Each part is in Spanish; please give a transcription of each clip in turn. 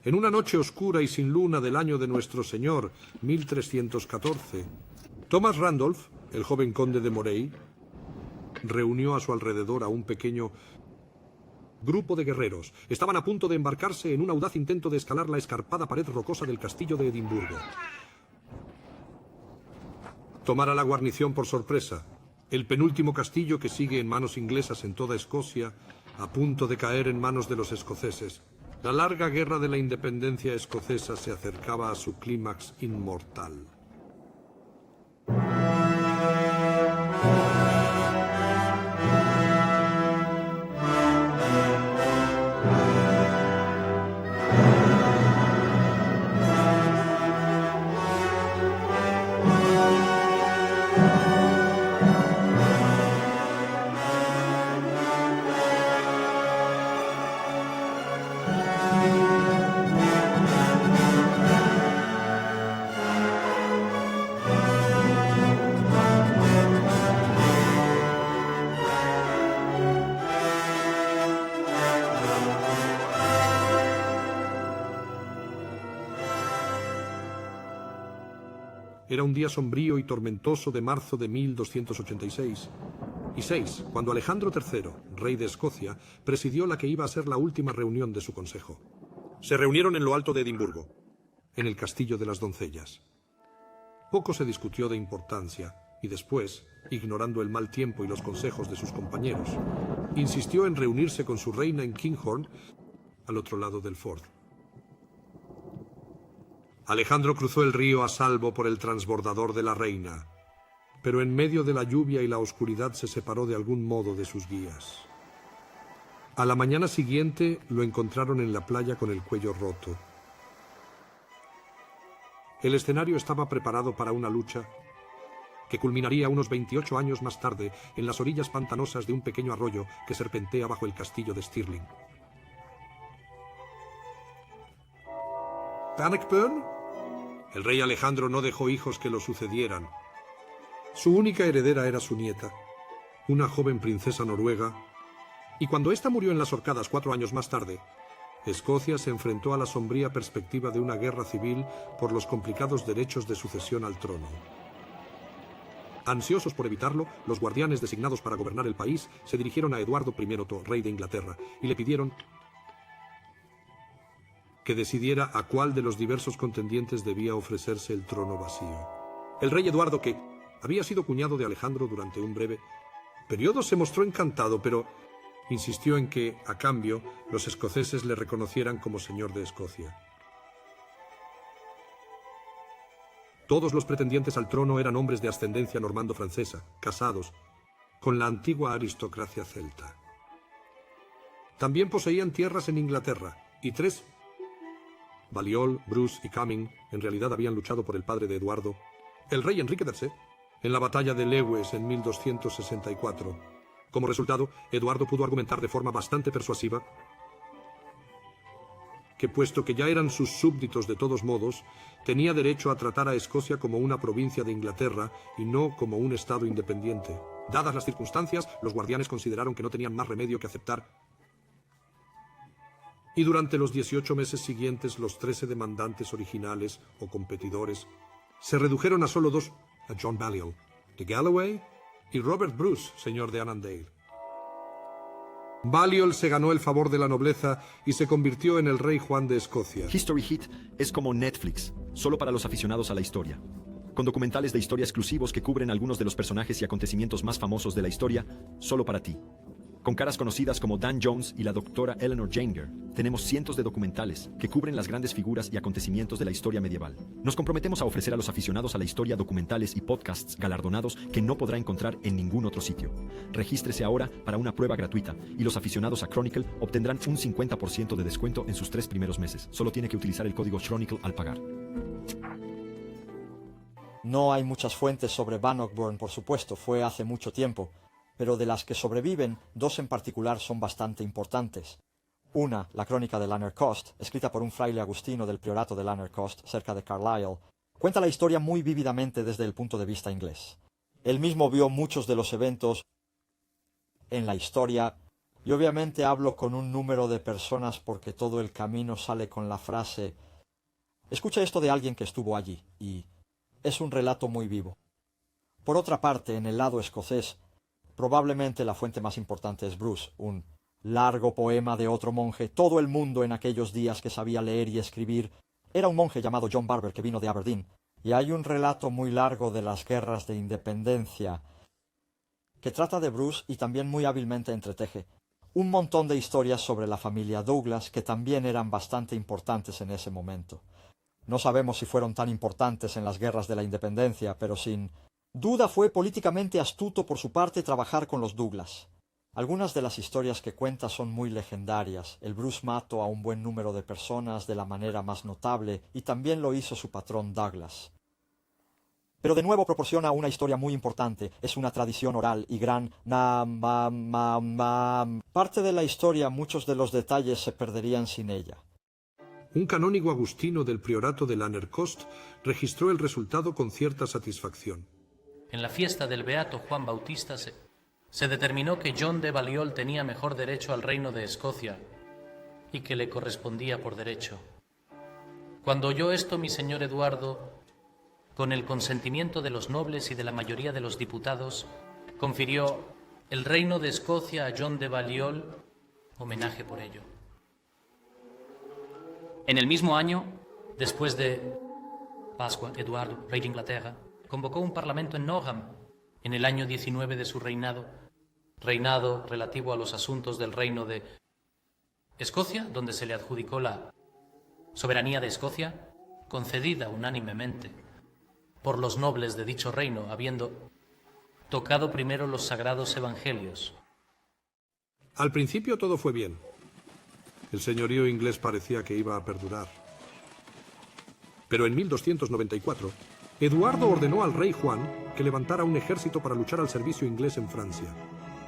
en una noche oscura y sin luna del año de nuestro Señor, 1314, Thomas Randolph, el joven conde de Moray, reunió a su alrededor a un pequeño grupo de guerreros. Estaban a punto de embarcarse en un audaz intento de escalar la escarpada pared rocosa del castillo de Edimburgo. Tomar a la guarnición por sorpresa. El penúltimo castillo que sigue en manos inglesas en toda Escocia, a punto de caer en manos de los escoceses. La larga guerra de la independencia escocesa se acercaba a su clímax inmortal. Era un día sombrío y tormentoso de marzo de 1286. Y 6, cuando Alejandro III, rey de Escocia, presidió la que iba a ser la última reunión de su consejo. Se reunieron en lo alto de Edimburgo, en el castillo de las doncellas. Poco se discutió de importancia, y después, ignorando el mal tiempo y los consejos de sus compañeros, insistió en reunirse con su reina en Kinghorn, al otro lado del Ford. Alejandro cruzó el río a salvo por el transbordador de la reina, pero en medio de la lluvia y la oscuridad se separó de algún modo de sus guías. A la mañana siguiente lo encontraron en la playa con el cuello roto. El escenario estaba preparado para una lucha que culminaría unos 28 años más tarde en las orillas pantanosas de un pequeño arroyo que serpentea bajo el castillo de Stirling. ¿Bannockburn? El rey Alejandro no dejó hijos que lo sucedieran. Su única heredera era su nieta, una joven princesa noruega, y cuando ésta murió en las horcadas 4 años más tarde, Escocia se enfrentó a la sombría perspectiva de una guerra civil por los complicados derechos de sucesión al trono. Ansiosos por evitarlo, los guardianes designados para gobernar el país se dirigieron a Eduardo I, rey de Inglaterra, y le pidieron que decidiera a cuál de los diversos contendientes debía ofrecerse el trono vacío. El rey Eduardo, que había sido cuñado de Alejandro durante un breve periodo, se mostró encantado, pero insistió en que, a cambio, los escoceses le reconocieran como señor de Escocia. Todos los pretendientes al trono eran hombres de ascendencia normando-francesa, casados con la antigua aristocracia celta. También poseían tierras en Inglaterra, y 3, Balliol, Bruce y Cumming, en realidad habían luchado por el padre de Eduardo, el rey Enrique III, en la batalla de Lewes en 1264. Como resultado, Eduardo pudo argumentar de forma bastante persuasiva que, puesto que ya eran sus súbditos de todos modos, tenía derecho a tratar a Escocia como una provincia de Inglaterra y no como un estado independiente. Dadas las circunstancias, los guardianes consideraron que no tenían más remedio que aceptar. Y durante los 18 meses siguientes, los 13 demandantes originales o competidores se redujeron a solo 2, a John Balliol, de Galloway, y Robert Bruce, señor de Annandale. Balliol se ganó el favor de la nobleza y se convirtió en el rey Juan de Escocia. History Hit es como Netflix, solo para los aficionados a la historia. Con documentales de historia exclusivos que cubren algunos de los personajes y acontecimientos más famosos de la historia, solo para ti. Con caras conocidas como Dan Jones y la doctora Eleanor Janger, tenemos cientos de documentales que cubren las grandes figuras y acontecimientos de la historia medieval. Nos comprometemos a ofrecer a los aficionados a la historia documentales y podcasts galardonados que no podrá encontrar en ningún otro sitio. Regístrese ahora para una prueba gratuita y los aficionados a Chronicle obtendrán un 50% de descuento en sus 3 primeros meses. Solo tiene que utilizar el código Chronicle al pagar. No hay muchas fuentes sobre Bannockburn, por supuesto, fue hace mucho tiempo. Pero de las que sobreviven, 2 en particular son bastante importantes. Una, la crónica de Lanner Cost, escrita por un fraile agustino del priorato de Lanner Cost, cerca de Carlisle, cuenta la historia muy vívidamente desde el punto de vista inglés. Él mismo vio muchos de los eventos en la historia Y obviamente hablo con un número de personas porque todo el camino sale con la frase «Escucha esto de alguien que estuvo allí», y es un relato muy vivo. Por otra parte, en el lado escocés, probablemente la fuente más importante es Bruce, un largo poema de otro monje. Todo el mundo en aquellos días que sabía leer y escribir era un monje llamado John Barber que vino de Aberdeen. Y hay un relato muy largo de las guerras de independencia que trata de Bruce y también muy hábilmente entreteje un montón de historias sobre la familia Douglas que también eran bastante importantes en ese momento. No sabemos si fueron tan importantes en las guerras de la independencia, pero sin duda fue políticamente astuto por su parte trabajar con los Douglas. Algunas de las historias que cuenta son muy legendarias. El Bruce mató a un buen número de personas de la manera más notable y también lo hizo su patrón Douglas. Pero de nuevo proporciona una historia muy importante. Es una tradición oral y gran. Parte de la historia, muchos de los detalles se perderían sin ella. Un canónigo agustino del priorato de Lanercost registró el resultado con cierta satisfacción. En la fiesta del beato Juan Bautista se determinó que John de Balliol tenía mejor derecho al reino de Escocia y que le correspondía por derecho. Cuando oyó esto, mi señor Eduardo, con el consentimiento de los nobles y de la mayoría de los diputados, confirió el reino de Escocia a John de Balliol, homenaje por ello. En el mismo año, después de Pascua, Eduardo, rey de Inglaterra, convocó un parlamento en Norham, en el año 19 de su reinado relativo a los asuntos del reino de Escocia, donde se le adjudicó la soberanía de Escocia, concedida unánimemente por los nobles de dicho reino, habiendo tocado primero los sagrados evangelios. Al principio todo fue bien. El señorío inglés parecía que iba a perdurar. Pero en 1294, Eduardo ordenó al rey Juan que levantara un ejército para luchar al servicio inglés en Francia.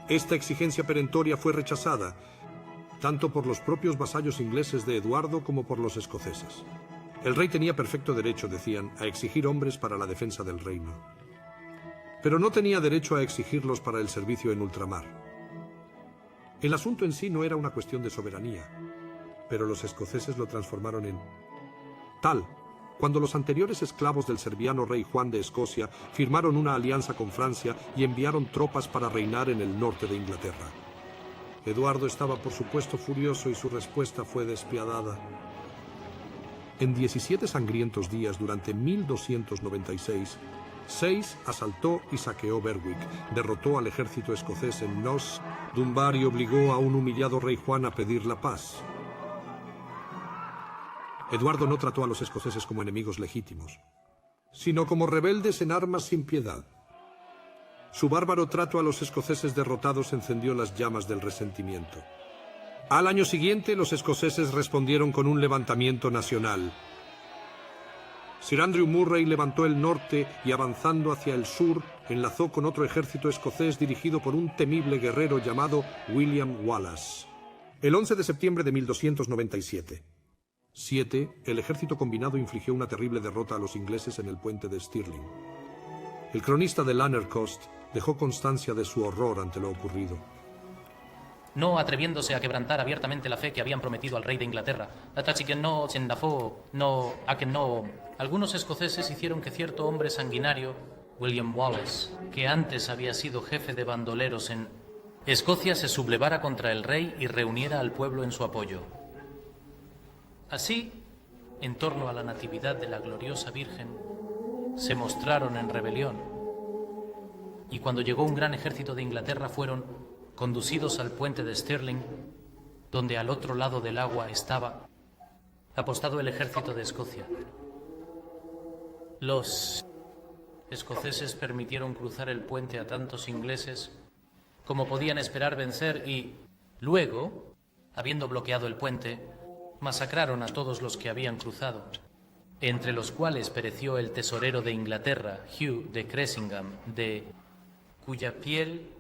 Esta exigencia perentoria fue rechazada, tanto por los propios vasallos ingleses de Eduardo como por los escoceses. El rey tenía perfecto derecho, decían, a exigir hombres para la defensa del reino. Pero no tenía derecho a exigirlos para el servicio en ultramar. El asunto en sí no era una cuestión de soberanía, pero los escoceses lo transformaron en tal cuando los anteriores esclavos del serbiano rey Juan de Escocia firmaron una alianza con Francia y enviaron tropas para reinar en el norte de Inglaterra. Eduardo estaba por supuesto furioso y su respuesta fue despiadada. En 17 sangrientos días durante 1296, Seis asaltó y saqueó Berwick, derrotó al ejército escocés en Nos, Dunbar y obligó a un humillado rey Juan a pedir la paz. Eduardo no trató a los escoceses como enemigos legítimos, sino como rebeldes en armas sin piedad. Su bárbaro trato a los escoceses derrotados encendió las llamas del resentimiento. Al año siguiente, los escoceses respondieron con un levantamiento nacional. Sir Andrew Murray levantó el norte y, avanzando hacia el sur, enlazó con otro ejército escocés dirigido por un temible guerrero llamado William Wallace. El 11 de septiembre de 1297. El ejército combinado infligió una terrible derrota a los ingleses en el puente de Stirling. El cronista de Lanercost dejó constancia de su horror ante lo ocurrido. No atreviéndose a quebrantar abiertamente la fe que habían prometido al rey de Inglaterra. Algunos escoceses hicieron que cierto hombre sanguinario, William Wallace, que antes había sido jefe de bandoleros en Escocia, se sublevara contra el rey y reuniera al pueblo en su apoyo. Así, en torno a la natividad de la gloriosa Virgen, se mostraron en rebelión, y cuando llegó un gran ejército de Inglaterra fueron conducidos al puente de Stirling, donde al otro lado del agua estaba apostado el ejército de Escocia. Los escoceses permitieron cruzar el puente a tantos ingleses como podían esperar vencer y, luego, habiendo bloqueado el puente, masacraron a todos los que habían cruzado, entre los cuales pereció el tesorero de Inglaterra, Hugh de Cressingham, de cuya piel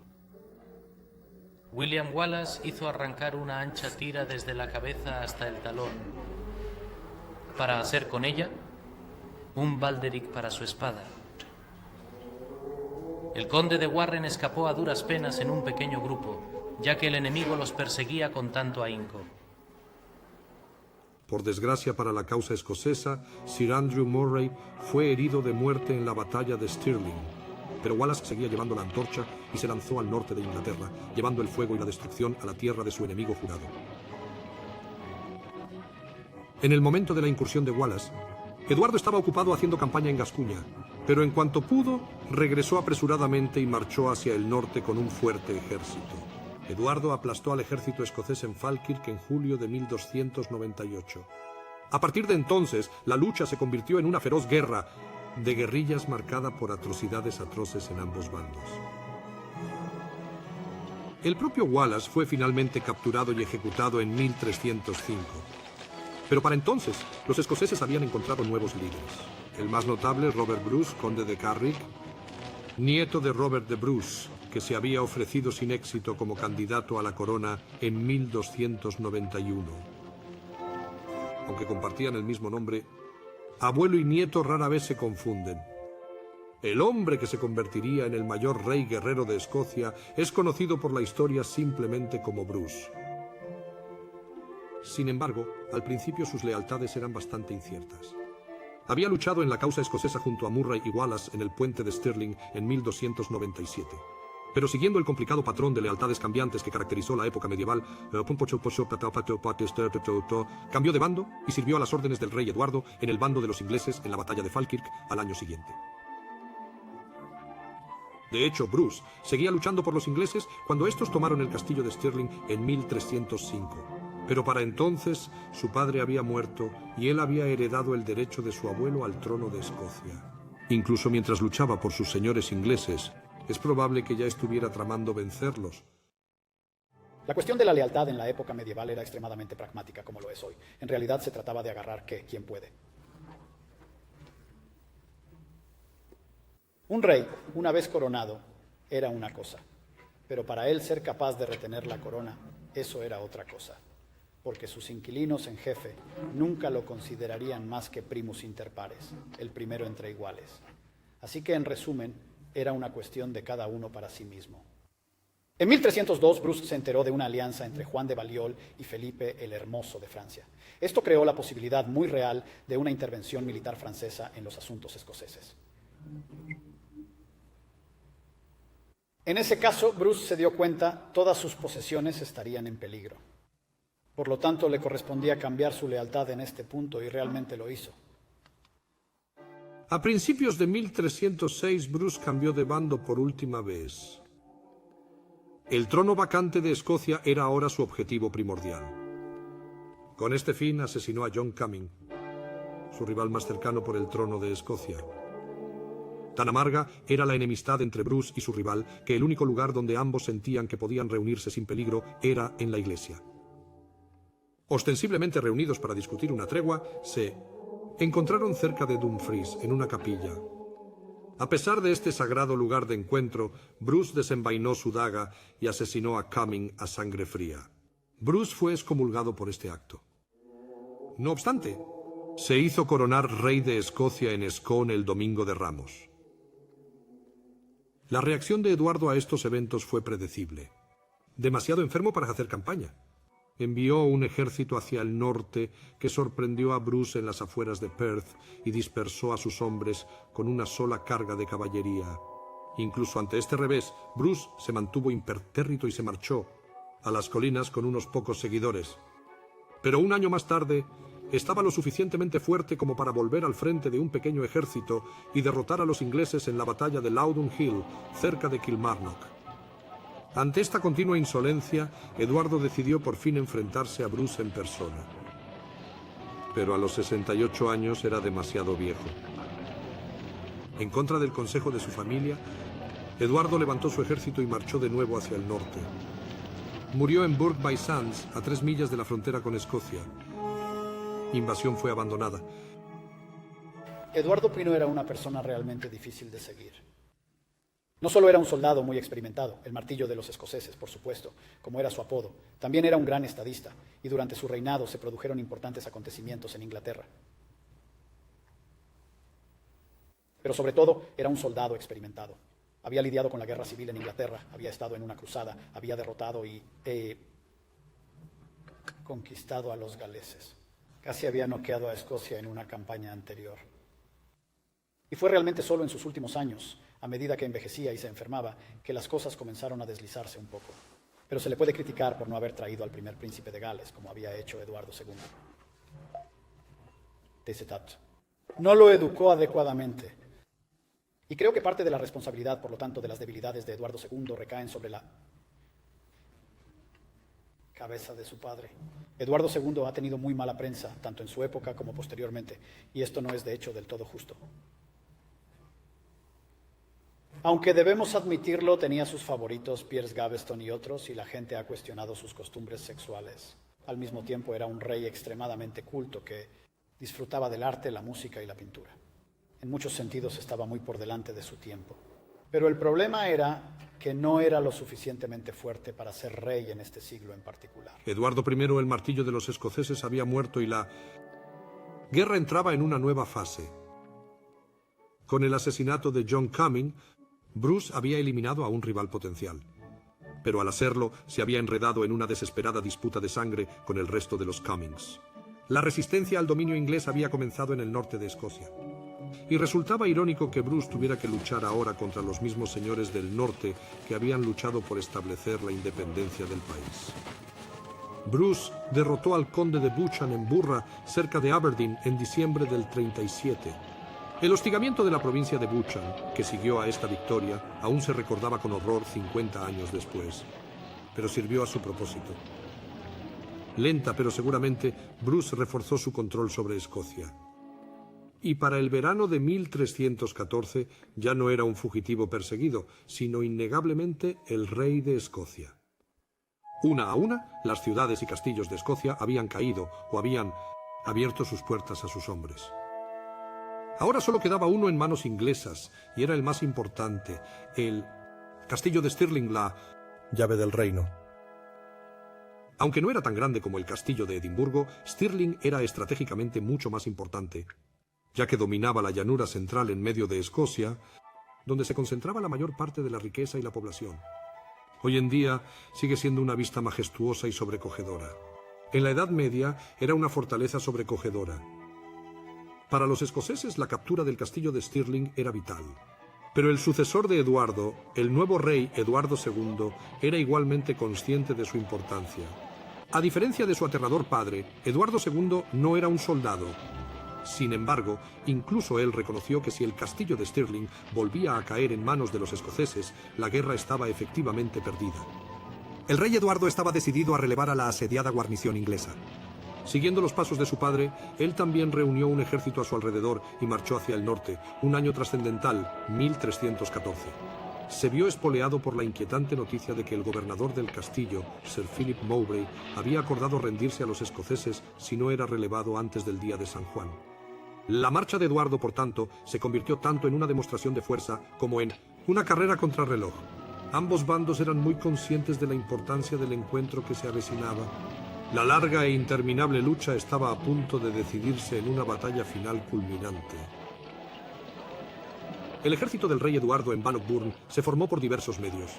William Wallace hizo arrancar una ancha tira desde la cabeza hasta el talón, para hacer con ella un balderic para su espada. El conde de Warren escapó a duras penas en un pequeño grupo, ya que el enemigo los perseguía con tanto ahínco. Por desgracia para la causa escocesa, Sir Andrew Murray fue herido de muerte en la batalla de Stirling, pero Wallace seguía llevando la antorcha y se lanzó al norte de Inglaterra, llevando el fuego y la destrucción a la tierra de su enemigo jurado. En el momento de la incursión de Wallace, Eduardo estaba ocupado haciendo campaña en Gascuña, pero en cuanto pudo, regresó apresuradamente y marchó hacia el norte con un fuerte ejército. Eduardo aplastó al ejército escocés en Falkirk en julio de 1298. A partir de entonces, la lucha se convirtió en una feroz guerra de guerrillas marcada por atrocidades atroces en ambos bandos. El propio Wallace fue finalmente capturado y ejecutado en 1305. Pero para entonces, los escoceses habían encontrado nuevos líderes. El más notable, Robert Bruce, conde de Carrick, nieto de Robert de Bruce, que se había ofrecido sin éxito como candidato a la corona en 1291. Aunque compartían el mismo nombre, abuelo y nieto rara vez se confunden. El hombre que se convertiría en el mayor rey guerrero de Escocia es conocido por la historia simplemente como Bruce. Sin embargo, al principio sus lealtades eran bastante inciertas. Había luchado en la causa escocesa junto a Murray y Wallace en el puente de Stirling en 1297. Pero siguiendo el complicado patrón de lealtades cambiantes que caracterizó la época medieval, cambió de bando y sirvió a las órdenes del rey Eduardo en el bando de los ingleses en la batalla de Falkirk al año siguiente. De hecho, Bruce seguía luchando por los ingleses cuando estos tomaron el castillo de Stirling en 1305. Pero para entonces su padre había muerto y él había heredado el derecho de su abuelo al trono de Escocia. Incluso mientras luchaba por sus señores ingleses, es probable que ya estuviera tramando vencerlos. La cuestión de la lealtad en la época medieval era extremadamente pragmática, como lo es hoy. En realidad se trataba de agarrar quién puede. Un rey, una vez coronado, era una cosa, pero para él ser capaz de retener la corona, eso era otra cosa, porque sus inquilinos en jefe nunca lo considerarían más que primus inter pares, el primero entre iguales. Así que, en resumen, era una cuestión de cada uno para sí mismo. En 1302, Bruce se enteró de una alianza entre Juan de Balliol y Felipe el Hermoso de Francia. Esto creó la posibilidad muy real de una intervención militar francesa en los asuntos escoceses. En ese caso, Bruce se dio cuenta todas sus posesiones estarían en peligro. Por lo tanto, le correspondía cambiar su lealtad en este punto y realmente lo hizo. A principios de 1306, Bruce cambió de bando por última vez. El trono vacante de Escocia era ahora su objetivo primordial. Con este fin asesinó a John Comyn, su rival más cercano por el trono de Escocia. Tan amarga era la enemistad entre Bruce y su rival que el único lugar donde ambos sentían que podían reunirse sin peligro era en la iglesia. Ostensiblemente reunidos para discutir una tregua, se encontraron cerca de Dumfries, en una capilla. A pesar de este sagrado lugar de encuentro, Bruce desenvainó su daga y asesinó a Comyn a sangre fría. Bruce fue excomulgado por este acto. No obstante, se hizo coronar rey de Escocia en Scone el Domingo de Ramos. La reacción de Eduardo a estos eventos fue predecible. Demasiado enfermo para hacer campaña. Envió un ejército hacia el norte que sorprendió a Bruce en las afueras de Perth y dispersó a sus hombres con una sola carga de caballería. Incluso ante este revés, Bruce se mantuvo impertérrito y se marchó a las colinas con unos pocos seguidores. Pero un año más tarde, estaba lo suficientemente fuerte como para volver al frente de un pequeño ejército y derrotar a los ingleses en la batalla de Loudon Hill, cerca de Kilmarnock. Ante esta continua insolencia, Eduardo decidió por fin enfrentarse a Bruce en persona. Pero a los 68 años era demasiado viejo. En contra del consejo de su familia, Eduardo levantó su ejército y marchó de nuevo hacia el norte. Murió en Burgh by Sands, a 3 millas de la frontera con Escocia. Invasión fue abandonada. Eduardo I era una persona realmente difícil de seguir. No solo era un soldado muy experimentado, el martillo de los escoceses, por supuesto, como era su apodo, también era un gran estadista, y durante su reinado se produjeron importantes acontecimientos en Inglaterra. Pero sobre todo, era un soldado experimentado. Había lidiado con la guerra civil en Inglaterra, había estado en una cruzada, había derrotado y conquistado a los galeses. Casi había noqueado a Escocia en una campaña anterior. Y fue realmente solo en sus últimos años, a medida que envejecía y se enfermaba, que las cosas comenzaron a deslizarse un poco. Pero se le puede criticar por no haber traído al primer príncipe de Gales, como había hecho Eduardo II. Tesetat. No lo educó adecuadamente. Y creo que parte de la responsabilidad, por lo tanto, de las debilidades de Eduardo II recaen sobre la cabeza de su padre. Eduardo II ha tenido muy mala prensa, tanto en su época como posteriormente, y esto no es de hecho del todo justo. Aunque debemos admitirlo, tenía sus favoritos, Piers Gaveston y otros, y la gente ha cuestionado sus costumbres sexuales. Al mismo tiempo era un rey extremadamente culto que disfrutaba del arte, la música y la pintura. En muchos sentidos estaba muy por delante de su tiempo. Pero el problema era que no era lo suficientemente fuerte para ser rey en este siglo en particular. Eduardo I, el martillo de los escoceses, había muerto y la guerra entraba en una nueva fase. Con el asesinato de John Comyn, Bruce había eliminado a un rival potencial. Pero al hacerlo, se había enredado en una desesperada disputa de sangre con el resto de los Comyns. La resistencia al dominio inglés había comenzado en el norte de Escocia. Y resultaba irónico que Bruce tuviera que luchar ahora contra los mismos señores del norte que habían luchado por establecer la independencia del país. Bruce derrotó al conde de Buchan en Burra, cerca de Aberdeen, en diciembre del 37. El hostigamiento de la provincia de Buchan, que siguió a esta victoria, aún se recordaba con horror 50 años después, pero sirvió a su propósito. Lenta, pero seguramente, Bruce reforzó su control sobre Escocia. Y para el verano de 1314 ya no era un fugitivo perseguido, sino innegablemente el rey de Escocia. Una a una, las ciudades y castillos de Escocia habían caído o habían abierto sus puertas a sus hombres. Ahora solo quedaba uno en manos inglesas, y era el más importante, el castillo de Stirling, la llave del reino. Aunque no era tan grande como el castillo de Edimburgo, Stirling era estratégicamente mucho más importante, ya que dominaba la llanura central en medio de Escocia, donde se concentraba la mayor parte de la riqueza y la población. Hoy en día sigue siendo una vista majestuosa y sobrecogedora. En la Edad Media era una fortaleza sobrecogedora. Para los escoceses la captura del castillo de Stirling era vital. Pero el sucesor de Eduardo, el nuevo rey Eduardo II, era igualmente consciente de su importancia. A diferencia de su aterrador padre, Eduardo II no era un soldado. Sin embargo, incluso él reconoció que si el castillo de Stirling volvía a caer en manos de los escoceses, la guerra estaba efectivamente perdida. El rey Eduardo estaba decidido a relevar a la asediada guarnición inglesa. Siguiendo los pasos de su padre, él también reunió un ejército a su alrededor y marchó hacia el norte, un año trascendental, 1314. Se vio espoleado por la inquietante noticia de que el gobernador del castillo, Sir Philip Mowbray, había acordado rendirse a los escoceses si no era relevado antes del día de San Juan. La marcha de Eduardo, por tanto, se convirtió tanto en una demostración de fuerza como en una carrera contrarreloj. Ambos bandos eran muy conscientes de la importancia del encuentro que se avecinaba. La larga e interminable lucha estaba a punto de decidirse en una batalla final culminante. El ejército del rey Eduardo en Bannockburn se formó por diversos medios.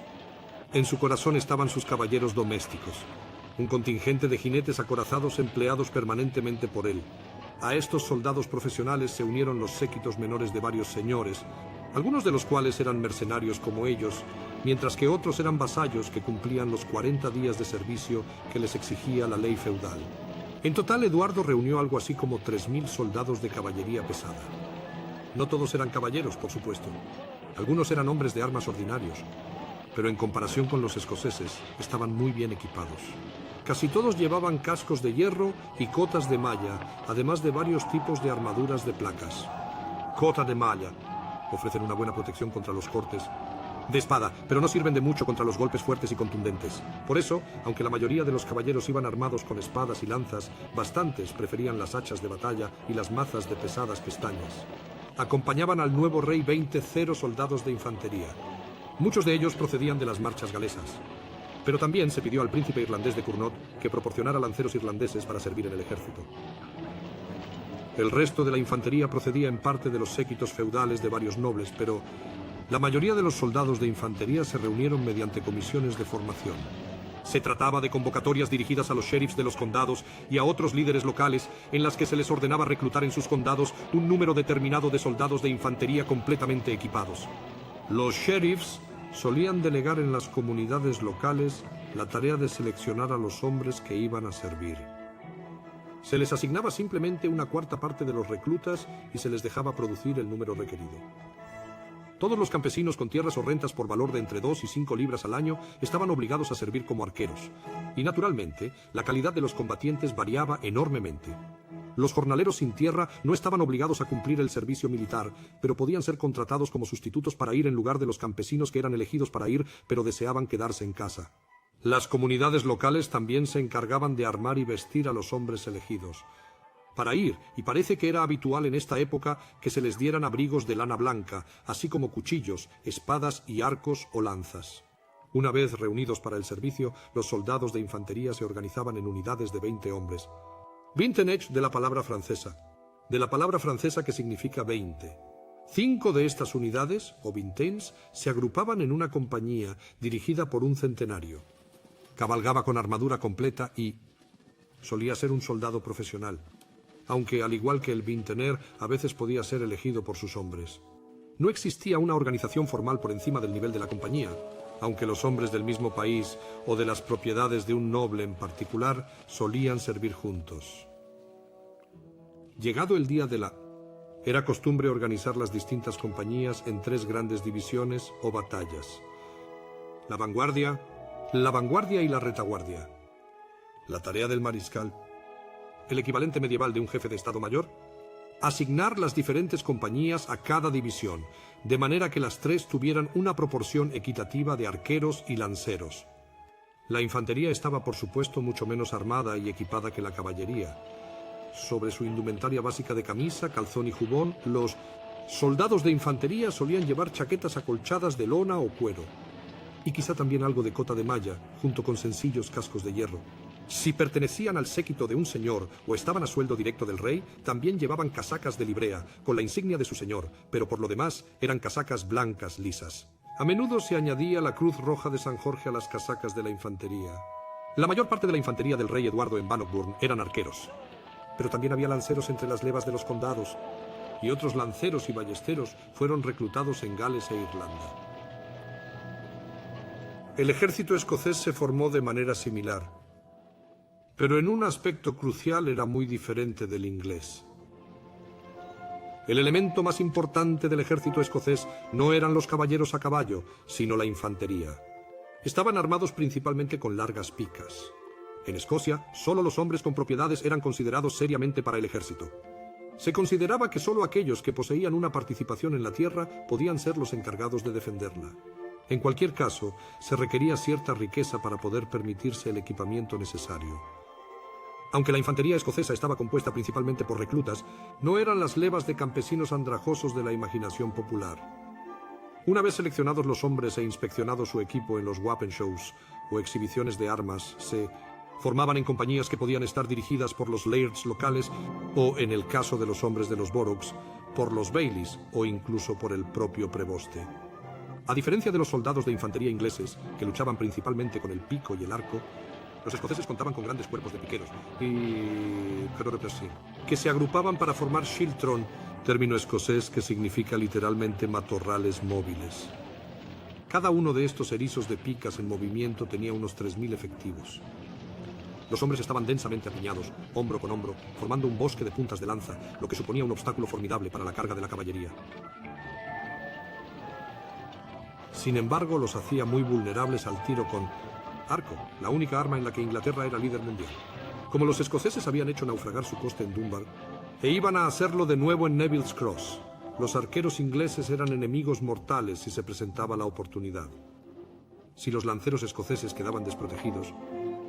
En su corazón estaban sus caballeros domésticos, un contingente de jinetes acorazados empleados permanentemente por él. A estos soldados profesionales se unieron los séquitos menores de varios señores, algunos de los cuales eran mercenarios como ellos, mientras que otros eran vasallos que cumplían los 40 días de servicio que les exigía la ley feudal. En total, Eduardo reunió algo así como 3.000 soldados de caballería pesada. No todos eran caballeros, por supuesto. Algunos eran hombres de armas ordinarios, pero en comparación con los escoceses, estaban muy bien equipados. Casi todos llevaban cascos de hierro y cotas de malla, además de varios tipos de armaduras de placas. Cota de malla. Ofrecen una buena protección contra los cortes de espada, pero no sirven de mucho contra los golpes fuertes y contundentes. Por eso, aunque la mayoría de los caballeros iban armados con espadas y lanzas, bastantes preferían las hachas de batalla y las mazas de pesadas pestañas. Acompañaban al nuevo rey 20 soldados de infantería. Muchos de ellos procedían de las marchas galesas. Pero también se pidió al príncipe irlandés de Curnot que proporcionara lanceros irlandeses para servir en el ejército. El resto de la infantería procedía en parte de los séquitos feudales de varios nobles, pero La mayoría de los soldados de infantería se reunieron mediante comisiones de formación. Se trataba de convocatorias dirigidas a los sheriffs de los condados y a otros líderes locales en las que se les ordenaba reclutar en sus condados un número determinado de soldados de infantería completamente equipados. Los sheriffs solían delegar en las comunidades locales la tarea de seleccionar a los hombres que iban a servir. Se les asignaba simplemente una cuarta parte de los reclutas y se les dejaba producir el número requerido. Todos los campesinos con tierras o rentas por valor de entre 2 y 5 libras al año estaban obligados a servir como arqueros. Y naturalmente, la calidad de los combatientes variaba enormemente. Los jornaleros sin tierra no estaban obligados a cumplir el servicio militar, pero podían ser contratados como sustitutos para ir en lugar de los campesinos que eran elegidos para ir, pero deseaban quedarse en casa. Las comunidades locales también se encargaban de armar y vestir a los hombres elegidos para ir, y parece que era habitual en esta época que se les dieran abrigos de lana blanca, así como cuchillos, espadas y arcos o lanzas. Una vez reunidos para el servicio, los soldados de infantería se organizaban en unidades de 20 hombres. Vingtenage de la palabra francesa que significa 20. 5 de estas unidades, o vingtains, se agrupaban en una compañía dirigida por un centenario. Cabalgaba con armadura completa y solía ser un soldado profesional, aunque, al igual que el vingtener, a veces podía ser elegido por sus hombres. No existía una organización formal por encima del nivel de la compañía, aunque los hombres del mismo país o de las propiedades de un noble en particular solían servir juntos. Llegado el día de era costumbre organizar las distintas compañías en 3 grandes divisiones o batallas: la vanguardia y la retaguardia. La tarea del mariscal, el equivalente medieval de un jefe de Estado Mayor, asignar las diferentes compañías a cada división, de manera que las 3 tuvieran una proporción equitativa de arqueros y lanceros. La infantería estaba, por supuesto, mucho menos armada y equipada que la caballería. Sobre su indumentaria básica de camisa, calzón y jubón, los soldados de infantería solían llevar chaquetas acolchadas de lona o cuero, y quizá también algo de cota de malla, junto con sencillos cascos de hierro. Si pertenecían al séquito de un señor o estaban a sueldo directo del rey, también llevaban casacas de librea, con la insignia de su señor, pero por lo demás eran casacas blancas lisas. A menudo se añadía la cruz roja de San Jorge a las casacas de la infantería. La mayor parte de la infantería del rey Eduardo en Bannockburn eran arqueros, pero también había lanceros entre las levas de los condados, y otros lanceros y ballesteros fueron reclutados en Gales e Irlanda. El ejército escocés se formó de manera similar, pero en un aspecto crucial era muy diferente del inglés. El elemento más importante del ejército escocés no eran los caballeros a caballo, sino la infantería. Estaban armados principalmente con largas picas. En Escocia, solo los hombres con propiedades eran considerados seriamente para el ejército. Se consideraba que solo aquellos que poseían una participación en la tierra podían ser los encargados de defenderla. En cualquier caso, se requería cierta riqueza para poder permitirse el equipamiento necesario. Aunque la infantería escocesa estaba compuesta principalmente por reclutas, no eran las levas de campesinos andrajosos de la imaginación popular. Una vez seleccionados los hombres e inspeccionado su equipo en los Wappenshows o exhibiciones de armas, se formaban en compañías que podían estar dirigidas por los lairds locales o, en el caso de los hombres de los boroughs, por los baileys o incluso por el propio preboste. A diferencia de los soldados de infantería ingleses, que luchaban principalmente con el pico y el arco, los escoceses contaban con grandes cuerpos de piqueros que se agrupaban para formar Shiltron, término escocés que significa literalmente matorrales móviles. Cada uno de estos erizos de picas en movimiento tenía unos 3.000 efectivos. Los hombres estaban densamente apiñados, hombro con hombro, formando un bosque de puntas de lanza, lo que suponía un obstáculo formidable para la carga de la caballería. Sin embargo, los hacía muy vulnerables al tiro con arco, la única arma en la que Inglaterra era líder mundial. Como los escoceses habían hecho naufragar su coste en Dunbar e iban a hacerlo de nuevo en Neville's Cross, los arqueros ingleses eran enemigos mortales si se presentaba la oportunidad. Si los lanceros escoceses quedaban desprotegidos,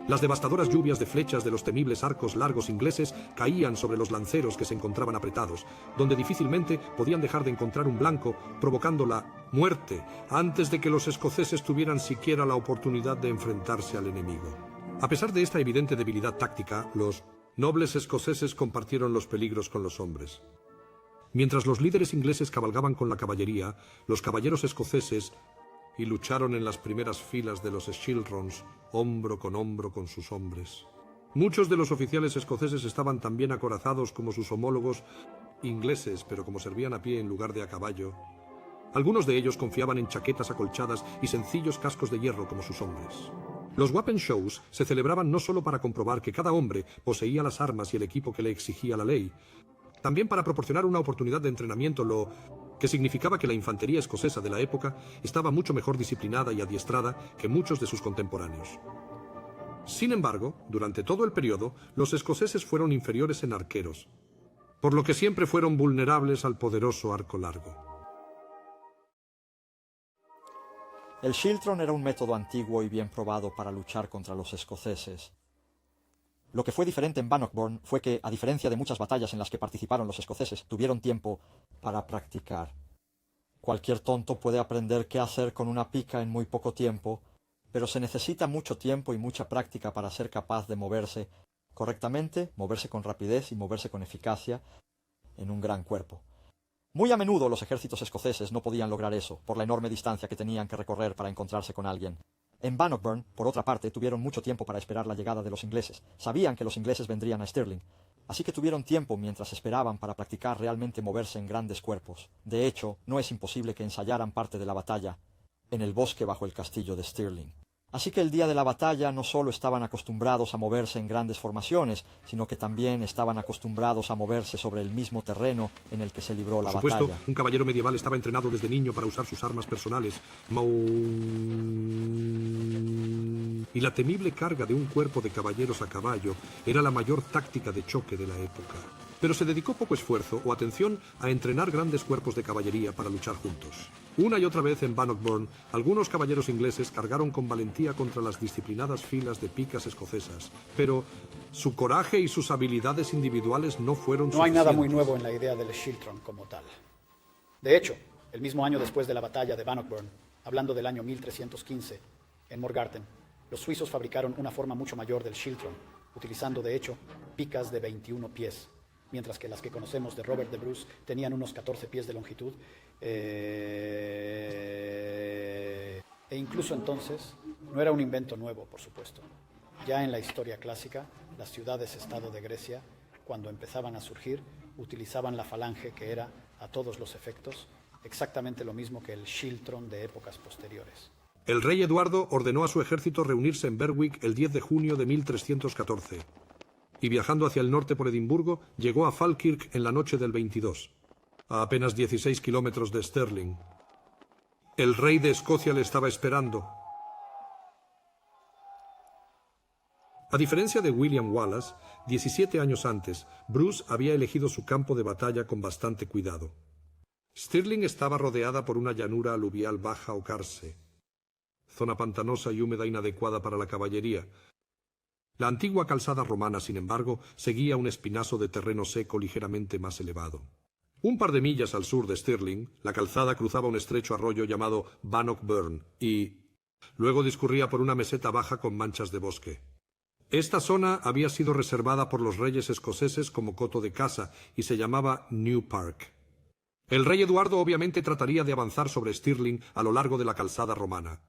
las devastadoras lluvias de flechas de los temibles arcos largos ingleses caían sobre los lanceros que se encontraban apretados, donde difícilmente podían dejar de encontrar un blanco, provocando la muerte antes de que los escoceses tuvieran siquiera la oportunidad de enfrentarse al enemigo. A pesar de esta evidente debilidad táctica, los nobles escoceses compartieron los peligros con los hombres. Mientras los líderes ingleses cabalgaban con la caballería, los caballeros escoceses y lucharon en las primeras filas de los schiltrons, hombro con sus hombres. Muchos de los oficiales escoceses estaban tan bien acorazados como sus homólogos ingleses, pero como servían a pie en lugar de a caballo, algunos de ellos confiaban en chaquetas acolchadas y sencillos cascos de hierro como sus hombres. Los weapon shows se celebraban no solo para comprobar que cada hombre poseía las armas y el equipo que le exigía la ley, también para proporcionar una oportunidad de entrenamiento, lo que significaba que la infantería escocesa de la época estaba mucho mejor disciplinada y adiestrada que muchos de sus contemporáneos. Sin embargo, durante todo el periodo, los escoceses fueron inferiores en arqueros, por lo que siempre fueron vulnerables al poderoso arco largo. El schiltron era un método antiguo y bien probado para luchar contra los escoceses. Lo que fue diferente en Bannockburn fue que, a diferencia de muchas batallas en las que participaron los escoceses, tuvieron tiempo para practicar. Cualquier tonto puede aprender qué hacer con una pica en muy poco tiempo, pero se necesita mucho tiempo y mucha práctica para ser capaz de moverse correctamente, moverse con rapidez y moverse con eficacia en un gran cuerpo. Muy a menudo los ejércitos escoceses no podían lograr eso, por la enorme distancia que tenían que recorrer para encontrarse con alguien. En Bannockburn, por otra parte, tuvieron mucho tiempo para esperar la llegada de los ingleses. Sabían que los ingleses vendrían a Stirling, así que tuvieron tiempo mientras esperaban para practicar realmente moverse en grandes cuerpos. De hecho, no es imposible que ensayaran parte de la batalla en el bosque bajo el castillo de Stirling. Así que el día de la batalla no solo estaban acostumbrados a moverse en grandes formaciones, sino que también estaban acostumbrados a moverse sobre el mismo terreno en el que se libró la batalla. Por supuesto, un caballero medieval estaba entrenado desde niño para usar sus armas personales. Y la temible carga de un cuerpo de caballeros a caballo era la mayor táctica de choque de la época. Pero se dedicó poco esfuerzo o atención a entrenar grandes cuerpos de caballería para luchar juntos. Una y otra vez en Bannockburn, algunos caballeros ingleses cargaron con valentía contra las disciplinadas filas de picas escocesas, pero su coraje y sus habilidades individuales no fueron suficientes. No hay nada muy nuevo en la idea del schiltron como tal. De hecho, el mismo año después de la batalla de Bannockburn, hablando del año 1315, en Morgarten, los suizos fabricaron una forma mucho mayor del schiltron, utilizando de hecho picas de 21 pies. Mientras que las que conocemos de Robert de Bruce tenían unos 14 pies de longitud. E incluso entonces, no era un invento nuevo, por supuesto. Ya en la historia clásica, las ciudades-estado de Grecia, cuando empezaban a surgir, utilizaban la falange, que era, a todos los efectos, exactamente lo mismo que el schiltron de épocas posteriores. El rey Eduardo ordenó a su ejército reunirse en Berwick el 10 de junio de 1314. Y viajando hacia el norte por Edimburgo, llegó a Falkirk en la noche del 22, a apenas 16 kilómetros de Stirling. El rey de Escocia le estaba esperando. A diferencia de William Wallace, 17 años antes, Bruce había elegido su campo de batalla con bastante cuidado. Stirling estaba rodeada por una llanura aluvial baja o karse, zona pantanosa y húmeda inadecuada para la caballería. La antigua calzada romana, sin embargo, seguía un espinazo de terreno seco ligeramente más elevado. Un par de millas al sur de Stirling, la calzada cruzaba un estrecho arroyo llamado Bannockburn y luego discurría por una meseta baja con manchas de bosque. Esta zona había sido reservada por los reyes escoceses como coto de caza y se llamaba New Park. El rey Eduardo obviamente trataría de avanzar sobre Stirling a lo largo de la calzada romana.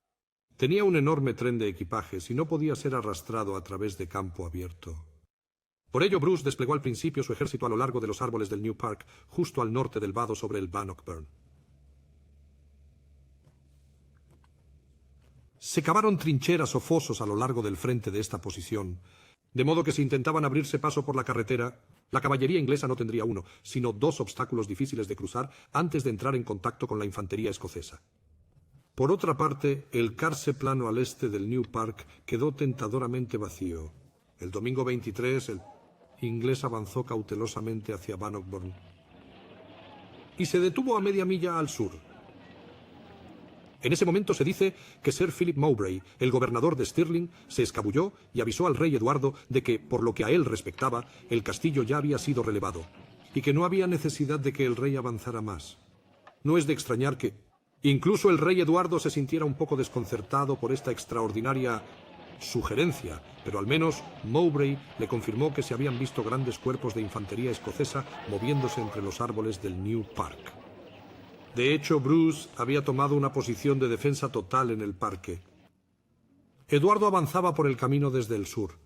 Tenía un enorme tren de equipajes y no podía ser arrastrado a través de campo abierto. Por ello, Bruce desplegó al principio su ejército a lo largo de los árboles del New Park, justo al norte del vado sobre el Bannockburn. Se cavaron trincheras o fosos a lo largo del frente de esta posición, de modo que si intentaban abrirse paso por la carretera, la caballería inglesa no tendría uno, sino dos obstáculos difíciles de cruzar antes de entrar en contacto con la infantería escocesa. Por otra parte, el karse plano al este del New Park quedó tentadoramente vacío. El domingo 23, el inglés avanzó cautelosamente hacia Bannockburn y se detuvo a media milla al sur. En ese momento se dice que Sir Philip Mowbray, el gobernador de Stirling, se escabulló y avisó al rey Eduardo de que, por lo que a él respectaba, el castillo ya había sido relevado y que no había necesidad de que el rey avanzara más. No es de extrañar que incluso el rey Eduardo se sintiera un poco desconcertado por esta extraordinaria sugerencia, pero al menos Mowbray le confirmó que se habían visto grandes cuerpos de infantería escocesa moviéndose entre los árboles del New Park. De hecho, Bruce había tomado una posición de defensa total en el parque. Eduardo avanzaba por el camino desde el sur,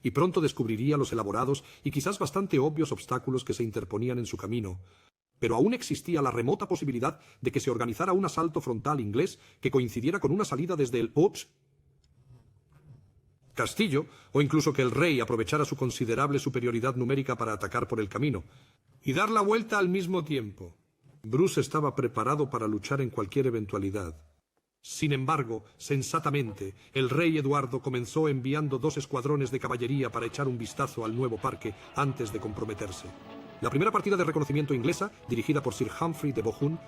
y pronto descubriría los elaborados y quizás bastante obvios obstáculos que se interponían en su camino, pero aún existía la remota posibilidad de que se organizara un asalto frontal inglés que coincidiera con una salida desde el castillo, o incluso que el rey aprovechara su considerable superioridad numérica para atacar por el camino, y dar la vuelta al mismo tiempo. Bruce estaba preparado para luchar en cualquier eventualidad. Sin embargo, sensatamente, el rey Eduardo comenzó enviando 2 escuadrones de caballería para echar un vistazo al nuevo parque antes de comprometerse. La primera partida de reconocimiento inglesa, dirigida por Sir Humphrey de Bohun,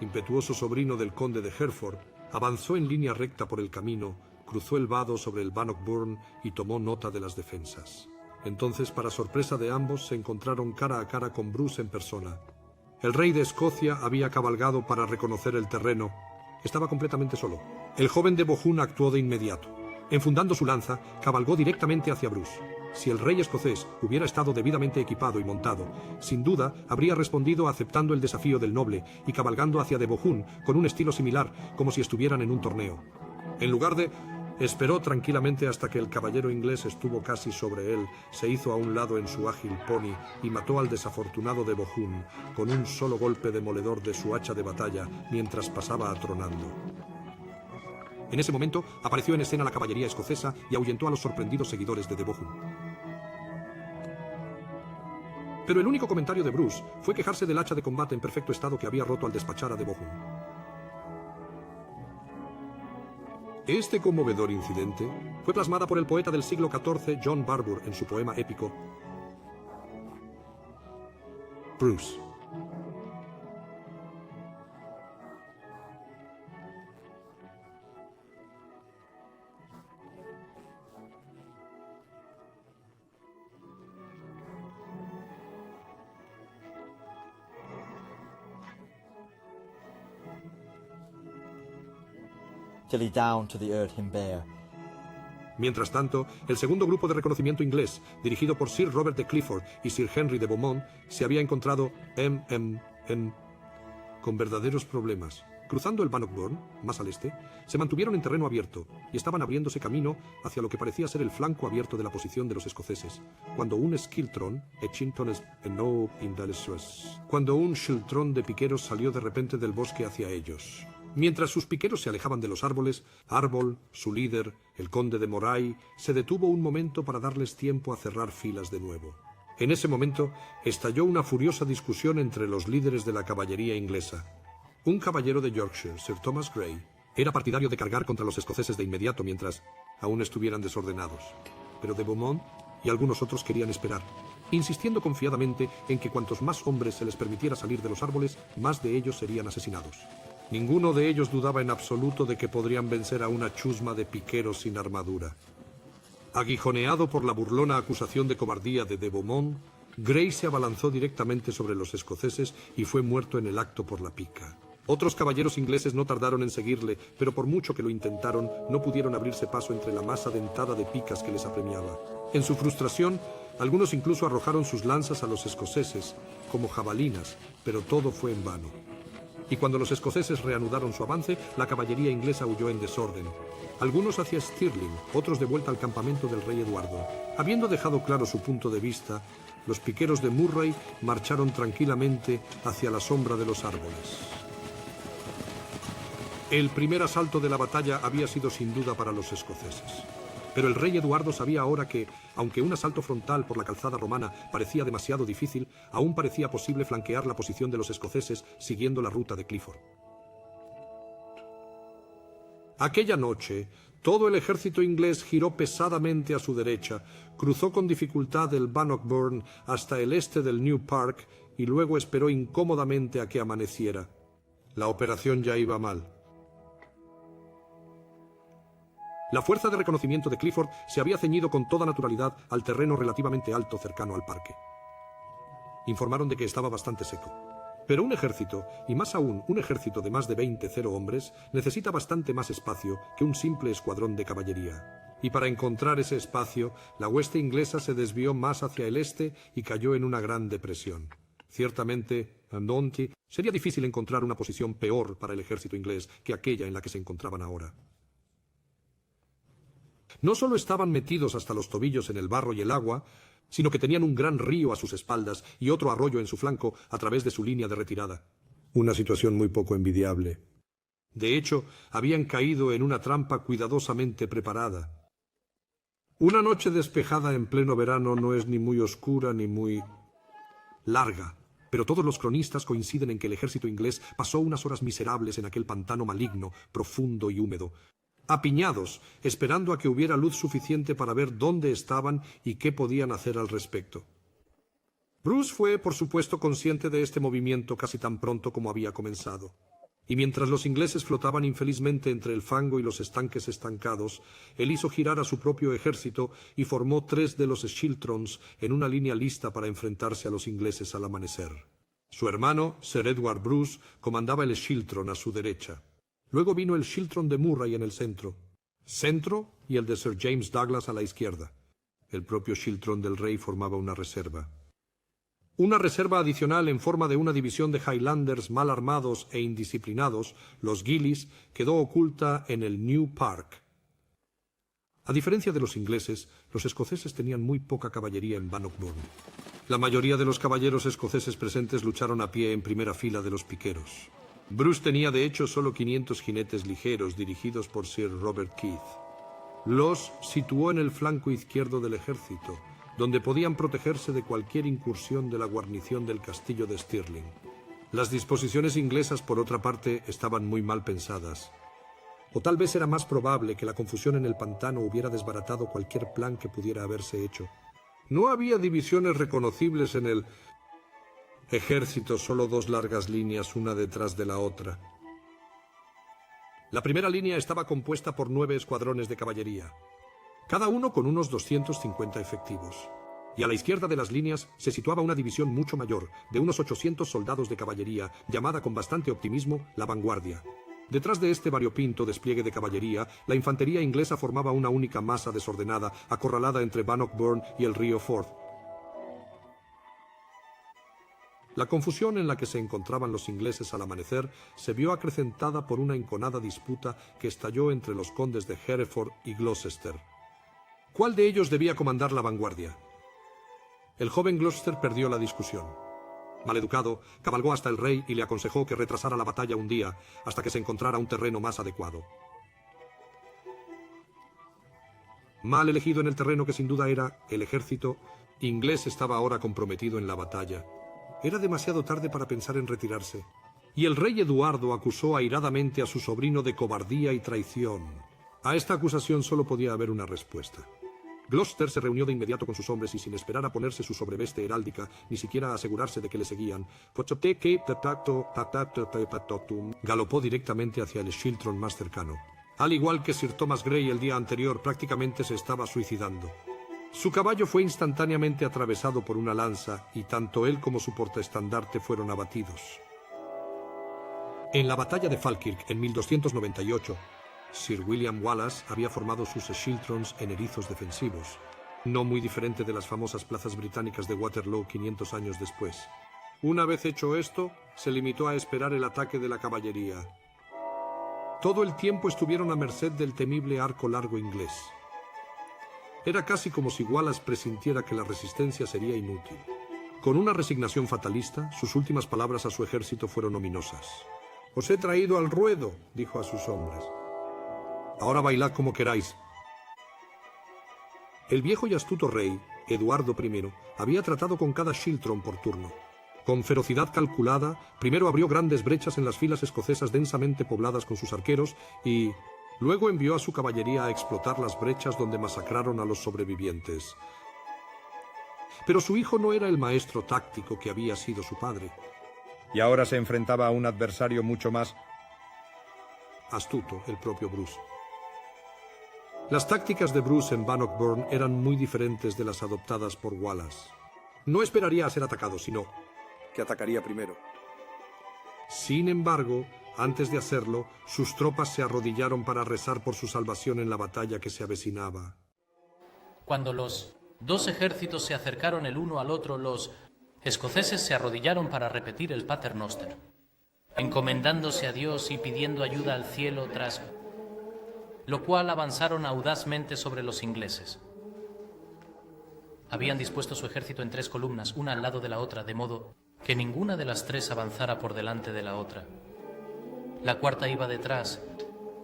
impetuoso sobrino del conde de Hereford, avanzó en línea recta por el camino, cruzó el vado sobre el Bannockburn y tomó nota de las defensas. Entonces, para sorpresa de ambos, se encontraron cara a cara con Bruce en persona. El rey de Escocia había cabalgado para reconocer el terreno. Estaba completamente solo. El joven de Bohun actuó de inmediato. Enfundando su lanza, cabalgó directamente hacia Bruce. Si el rey escocés hubiera estado debidamente equipado y montado, sin duda habría respondido aceptando el desafío del noble y cabalgando hacia de Bohun con un estilo similar, como si estuvieran en un torneo. En lugar de... esperó tranquilamente hasta que el caballero inglés estuvo casi sobre él, se hizo a un lado en su ágil pony y mató al desafortunado de Bohun con un solo golpe demoledor de su hacha de batalla mientras pasaba atronando. En ese momento apareció en escena la caballería escocesa y ahuyentó a los sorprendidos seguidores de Bohun. Pero el único comentario de Bruce fue quejarse del hacha de combate en perfecto estado que había roto al despachar a de Bohun. Este conmovedor incidente fue plasmada por el poeta del siglo XIV John Barbour en su poema épico Bruce. Till he down to the earth him bare. Mientras tanto, el segundo grupo de reconocimiento inglés, dirigido por Sir Robert de Clifford y Sir Henry de Beaumont, se había encontrado con verdaderos problemas. Cruzando el Bannockburn, más al este, se mantuvieron en terreno abierto y estaban abriéndose camino hacia lo que parecía ser el flanco abierto de la posición de los escoceses, cuando un Schiltron de piqueros salió de repente del bosque hacia ellos. Mientras sus piqueros se alejaban de los árboles, Arbol, su líder, el conde de Moray, se detuvo un momento para darles tiempo a cerrar filas de nuevo. En ese momento estalló una furiosa discusión entre los líderes de la caballería inglesa. Un caballero de Yorkshire, Sir Thomas Grey, era partidario de cargar contra los escoceses de inmediato mientras aún estuvieran desordenados. Pero de Beaumont y algunos otros querían esperar, insistiendo confiadamente en que cuantos más hombres se les permitiera salir de los árboles, más de ellos serían asesinados. Ninguno de ellos dudaba en absoluto de que podrían vencer a una chusma de piqueros sin armadura. Aguijoneado por la burlona acusación de cobardía de Beaumont, Grey se abalanzó directamente sobre los escoceses y fue muerto en el acto por la pica. Otros caballeros ingleses no tardaron en seguirle, pero por mucho que lo intentaron, no pudieron abrirse paso entre la masa dentada de picas que les apremiaba. En su frustración, algunos incluso arrojaron sus lanzas a los escoceses, como jabalinas, pero todo fue en vano. Y cuando los escoceses reanudaron su avance, la caballería inglesa huyó en desorden. Algunos hacia Stirling, otros de vuelta al campamento del rey Eduardo. Habiendo dejado claro su punto de vista, los piqueros de Murray marcharon tranquilamente hacia la sombra de los árboles. El primer asalto de la batalla había sido sin duda para los escoceses. Pero el rey Eduardo sabía ahora que, aunque un asalto frontal por la calzada romana parecía demasiado difícil, aún parecía posible flanquear la posición de los escoceses siguiendo la ruta de Clifford. Aquella noche, todo el ejército inglés giró pesadamente a su derecha, cruzó con dificultad el Bannockburn hasta el este del New Park y luego esperó incómodamente a que amaneciera. La operación ya iba mal. La fuerza de reconocimiento de Clifford se había ceñido con toda naturalidad al terreno relativamente alto cercano al parque. Informaron de que estaba bastante seco. Pero un ejército, y más aún un ejército de más de 20 hombres, necesita bastante más espacio que un simple escuadrón de caballería. Y para encontrar ese espacio, la hueste inglesa se desvió más hacia el este y cayó en una gran depresión. Ciertamente, Andonti, sería difícil encontrar una posición peor para el ejército inglés que aquella en la que se encontraban ahora. No solo estaban metidos hasta los tobillos en el barro y el agua, sino que tenían un gran río a sus espaldas y otro arroyo en su flanco a través de su línea de retirada. Una situación muy poco envidiable. De hecho, habían caído en una trampa cuidadosamente preparada. Una noche despejada en pleno verano no es ni muy oscura ni muy larga, pero todos los cronistas coinciden en que el ejército inglés pasó unas horas miserables en aquel pantano maligno, profundo y húmedo, apiñados, esperando a que hubiera luz suficiente para ver dónde estaban y qué podían hacer al respecto. Bruce fue, por supuesto, consciente de este movimiento casi tan pronto como había comenzado. Y mientras los ingleses flotaban infelizmente entre el fango y los estanques estancados, él hizo girar a su propio ejército y formó 3 de los Schiltrons en una línea lista para enfrentarse a los ingleses al amanecer. Su hermano, Sir Edward Bruce, comandaba el Schiltron a su derecha. Luego vino el Schiltron de Murray en el centro y el de Sir James Douglas a la izquierda. El propio Schiltron del Rey formaba una reserva. Una reserva adicional en forma de una división de Highlanders mal armados e indisciplinados, los Gillies, quedó oculta en el New Park. A diferencia de los ingleses, los escoceses tenían muy poca caballería en Bannockburn. La mayoría de los caballeros escoceses presentes lucharon a pie en primera fila de los piqueros. Bruce tenía de hecho solo 500 jinetes ligeros dirigidos por Sir Robert Keith. Los situó en el flanco izquierdo del ejército, donde podían protegerse de cualquier incursión de la guarnición del castillo de Stirling. Las disposiciones inglesas, por otra parte, estaban muy mal pensadas. O tal vez era más probable que la confusión en el pantano hubiera desbaratado cualquier plan que pudiera haberse hecho. No había divisiones reconocibles en el ejército, solo 2 largas líneas una detrás de la otra. La primera línea estaba compuesta por 9 escuadrones de caballería, cada uno con unos 250 efectivos. Y a la izquierda de las líneas se situaba una división mucho mayor, de unos 800 soldados de caballería, llamada con bastante optimismo la vanguardia. Detrás de este variopinto despliegue de caballería, la infantería inglesa formaba una única masa desordenada, acorralada entre Bannockburn y el río Forth. La confusión en la que se encontraban los ingleses al amanecer se vio acrecentada por una enconada disputa que estalló entre los condes de Hereford y Gloucester. ¿Cuál de ellos debía comandar la vanguardia? El joven Gloucester perdió la discusión. Maleducado, cabalgó hasta el rey y le aconsejó que retrasara la batalla un día hasta que se encontrara un terreno más adecuado. Mal elegido en el terreno que sin duda era el ejército inglés, estaba ahora comprometido en la batalla. Era demasiado tarde para pensar en retirarse, y el rey Eduardo acusó airadamente a su sobrino de cobardía y traición. A esta acusación solo podía haber una respuesta. Gloucester se reunió de inmediato con sus hombres y, sin esperar a ponerse su sobreveste heráldica, ni siquiera a asegurarse de que le seguían, galopó directamente hacia el Schiltron más cercano. Al igual que Sir Thomas Grey el día anterior, prácticamente se estaba suicidando. Su caballo fue instantáneamente atravesado por una lanza y tanto él como su portaestandarte fueron abatidos. En la batalla de Falkirk en 1298, Sir William Wallace había formado sus Schiltrons en erizos defensivos, no muy diferente de las famosas plazas británicas de Waterloo 500 años después. Una vez hecho esto, se limitó a esperar el ataque de la caballería. Todo el tiempo estuvieron a merced del temible arco largo inglés. Era casi como si Wallace presintiera que la resistencia sería inútil. Con una resignación fatalista, sus últimas palabras a su ejército fueron ominosas. «Os he traído al ruedo», dijo a sus hombres. «Ahora bailad como queráis». El viejo y astuto rey, Eduardo I, había tratado con cada Schiltron por turno. Con ferocidad calculada, primero abrió grandes brechas en las filas escocesas densamente pobladas con sus arqueros y luego envió a su caballería a explotar las brechas donde masacraron a los sobrevivientes. Pero su hijo no era el maestro táctico que había sido su padre. Y ahora se enfrentaba a un adversario mucho más astuto, el propio Bruce. Las tácticas de Bruce en Bannockburn eran muy diferentes de las adoptadas por Wallace. No esperaría a ser atacado, sino que atacaría primero. Sin embargo, antes de hacerlo, sus tropas se arrodillaron para rezar por su salvación en la batalla que se avecinaba. Cuando los dos ejércitos se acercaron el uno al otro, los escoceses se arrodillaron para repetir el Pater Noster, encomendándose a Dios y pidiendo ayuda al cielo, tras lo cual avanzaron audazmente sobre los ingleses. Habían dispuesto su ejército en 3 columnas, una al lado de la otra, de modo que ninguna de las 3 avanzara por delante de la otra. La cuarta iba detrás,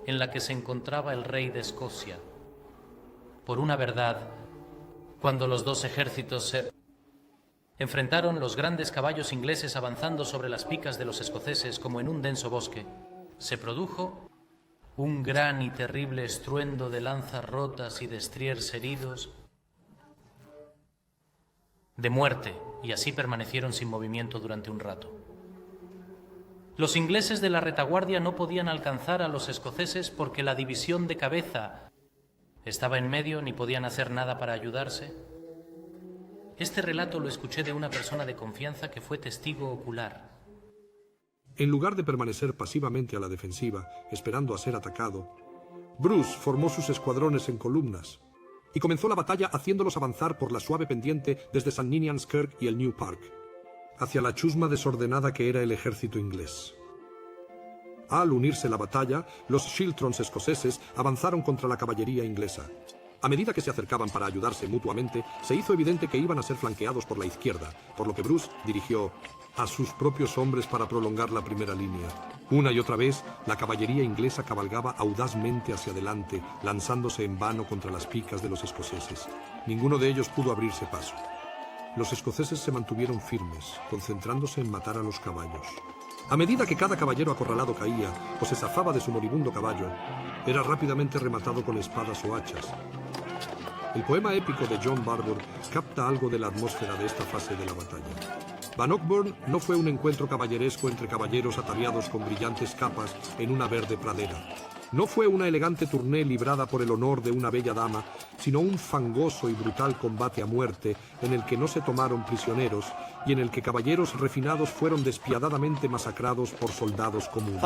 en la que se encontraba el rey de Escocia. Por una verdad, cuando los dos ejércitos se enfrentaron, los grandes caballos ingleses avanzando sobre las picas de los escoceses como en un denso bosque, se produjo un gran y terrible estruendo de lanzas rotas y de estriers heridos, de muerte, y así permanecieron sin movimiento durante un rato. Los ingleses de la retaguardia no podían alcanzar a los escoceses porque la división de cabeza estaba en medio, ni podían hacer nada para ayudarse. Este relato lo escuché de una persona de confianza que fue testigo ocular. En lugar de permanecer pasivamente a la defensiva, esperando a ser atacado, Bruce formó sus escuadrones en columnas y comenzó la batalla haciéndolos avanzar por la suave pendiente desde St. Ninian's Kirk y el New Park, hacia la chusma desordenada que era el ejército inglés. Al unirse la batalla, los Shiltrons escoceses avanzaron contra la caballería inglesa. A medida que se acercaban para ayudarse mutuamente, se hizo evidente que iban a ser flanqueados por la izquierda, por lo que Bruce dirigió a sus propios hombres para prolongar la primera línea. Una y otra vez, la caballería inglesa cabalgaba audazmente hacia adelante, lanzándose en vano contra las picas de los escoceses. Ninguno de ellos pudo abrirse paso. Los escoceses se mantuvieron firmes, concentrándose en matar a los caballos. A medida que cada caballero acorralado caía o se zafaba de su moribundo caballo, era rápidamente rematado con espadas o hachas. El poema épico de John Barbour capta algo de la atmósfera de esta fase de la batalla. Bannockburn no fue un encuentro caballeresco entre caballeros ataviados con brillantes capas en una verde pradera. No fue una elegante tournée librada por el honor de una bella dama, sino un fangoso y brutal combate a muerte en el que no se tomaron prisioneros y en el que caballeros refinados fueron despiadadamente masacrados por soldados comunes.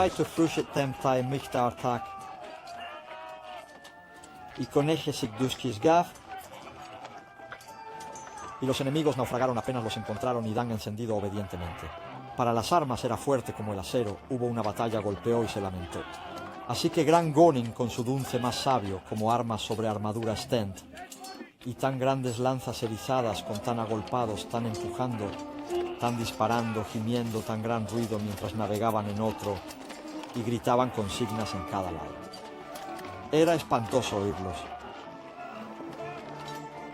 Y los enemigos naufragaron apenas los encontraron y dan encendido obedientemente. Para las armas era fuerte como el acero, hubo una batalla, golpeó y se lamentó. Así que gran Goning con su dunce más sabio, como armas sobre armadura stent, y tan grandes lanzas erizadas con tan agolpados, tan empujando, tan disparando, gimiendo tan gran ruido mientras navegaban en otro, y gritaban consignas en cada lado. Era espantoso oírlos.